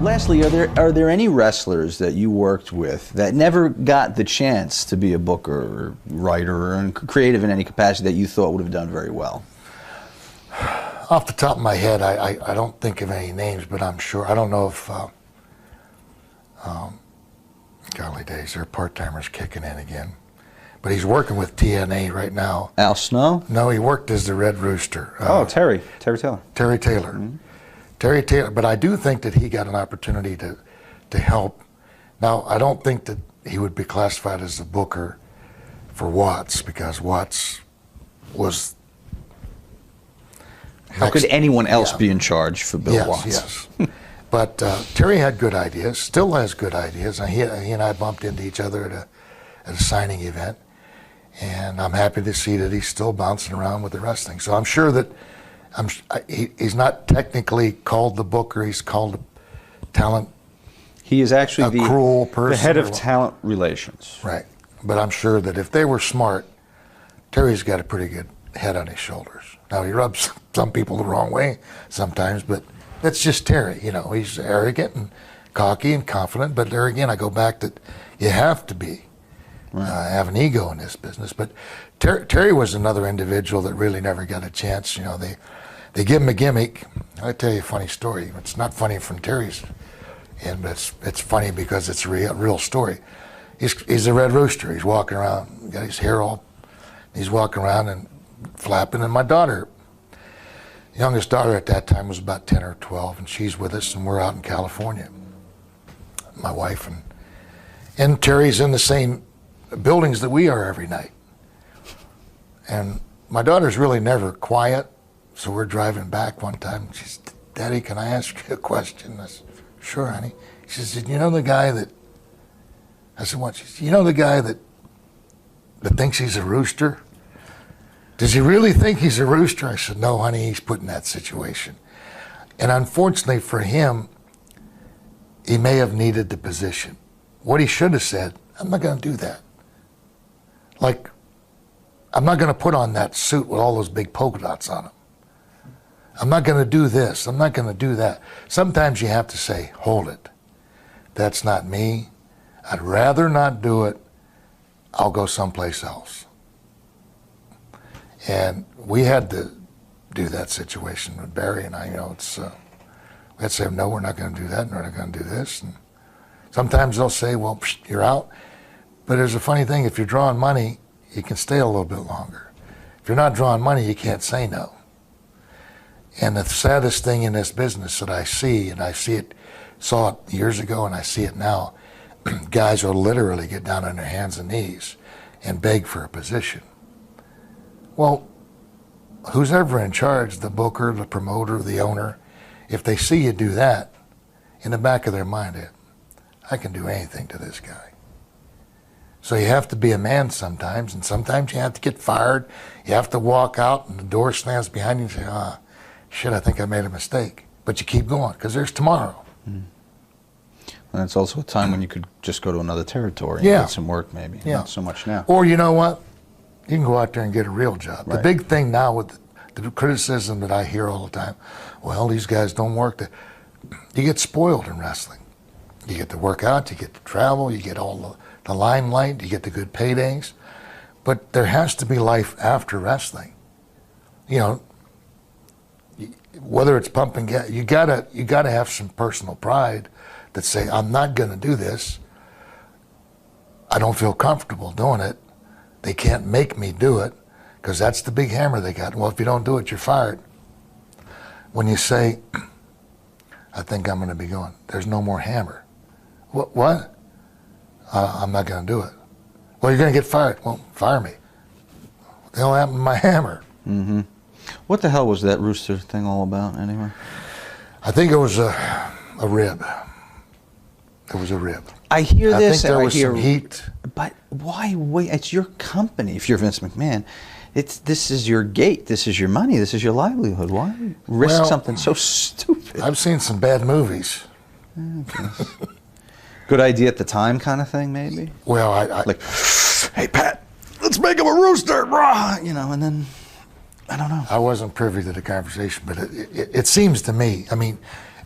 Lastly, are there any wrestlers that you worked with that never got the chance to be a booker or writer or creative in any capacity that you thought would have done very well? Off the top of my head, I don't think of any names, but I'm sure. I don't know if, golly days, there are part-timers kicking in again. But he's working with TNA right now. Al Snow? No, he worked as the Red Rooster. Terry Taylor. Terry Taylor. Mm-hmm. Terry Taylor, but I do think that he got an opportunity to help. Now, I don't think that he would be classified as a booker for Watts, because Watts was... How could anyone else be in charge for Bill Watts? Yes. But Terry had good ideas, still has good ideas. He and I bumped into each other at a signing event, and I'm happy to see that he's still bouncing around with the wrestling. So I'm sure that he's not technically called the booker, he's called a talent. He is actually the head of talent relations. Right. But I'm sure that if they were smart, Terry's got a pretty good head on his shoulders. Now, he rubs some people the wrong way sometimes, but that's just Terry. You know, he's arrogant and cocky and confident, but there again, I go back that you have to be, have an ego in this business. But Terry was another individual that really never got a chance. You know, they give him a gimmick. I'll tell you a funny story. It's not funny from Terry's end, but it's funny because it's a real story. He's a Red Rooster. He's walking around, got his hair all, he's walking around and flapping, and my daughter, youngest daughter at that time, was about 10 or 12, and she's with us, and we're out in California, my wife, and Terry's in the same buildings that we are every night. And my daughter's really never quiet, so we're driving back one time, and she said, "Daddy, can I ask you a question?" I said, "Sure, honey." She said, "You know the guy that," I said, "What?" She said, "You know the guy that thinks he's a rooster? Does he really think he's a rooster?" I said, "No, honey, he's put in that situation." And unfortunately for him, he may have needed the position. What he should have said, "I'm not going to do that. Like, I'm not going to put on that suit with all those big polka dots on him. I'm not going to do this. I'm not going to do that." Sometimes you have to say, "Hold it. That's not me. I'd rather not do it. I'll go someplace else." And we had to do that situation with Barry and I. You know, we had to say, "No, we're not going to do that, and we're not going to do this." And sometimes they'll say, "Well, you're out." But there's a funny thing: if you're drawing money, you can stay a little bit longer. If you're not drawing money, you can't say no. And the saddest thing in this business that I see, and I saw it years ago, and I see it now, guys will literally get down on their hands and knees and beg for a position. Well, who's ever in charge, the booker, the promoter, the owner, if they see you do that, in the back of their mind, I can do anything to this guy. So you have to be a man sometimes, and sometimes you have to get fired. You have to walk out, and the door slams behind you and say, shit, I think I made a mistake. But you keep going, because there's tomorrow. Mm. And it's also a time when you could just go to another territory and get some work, maybe. Not so much now. Or you know what? You can go out there and get a real job. Right. The big thing now with the criticism that I hear all the time, well, these guys don't work. You get spoiled in wrestling. You get to work out, you get to travel, you get all the limelight, you get the good paydays. But there has to be life after wrestling. You know, whether it's pumping gas, you gotta have some personal pride that say, I'm not gonna do this. I don't feel comfortable doing it. They can't make me do it, because that's the big hammer they got. Well, if you don't do it, you're fired. When you say, I think I'm going to be going, there's no more hammer. What? I'm not going to do it. Well, you're going to get fired. Well, fire me. What the hell happened to my hammer? Mm-hmm. What the hell was that Rooster thing all about, anyway? I think it was a rib. It was a rib. I hear this. I think there was some heat. But why wait? It's your company. If you're Vince McMahon, this is your gate. This is your money. This is your livelihood. Why risk something so stupid? I've seen some bad movies. Okay. Good idea at the time, kind of thing, maybe. Well, I like, hey Pat, let's make him a rooster, you know, and then I don't know. I wasn't privy to the conversation, but it seems to me. I mean,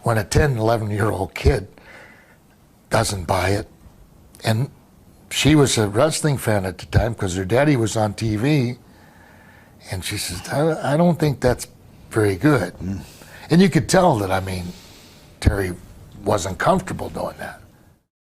when a 10, 11-year-old kid doesn't buy it, and she was a wrestling fan at the time because her daddy was on TV, and she says, I don't think that's very good. And you could tell that, I mean, Terry wasn't comfortable doing that.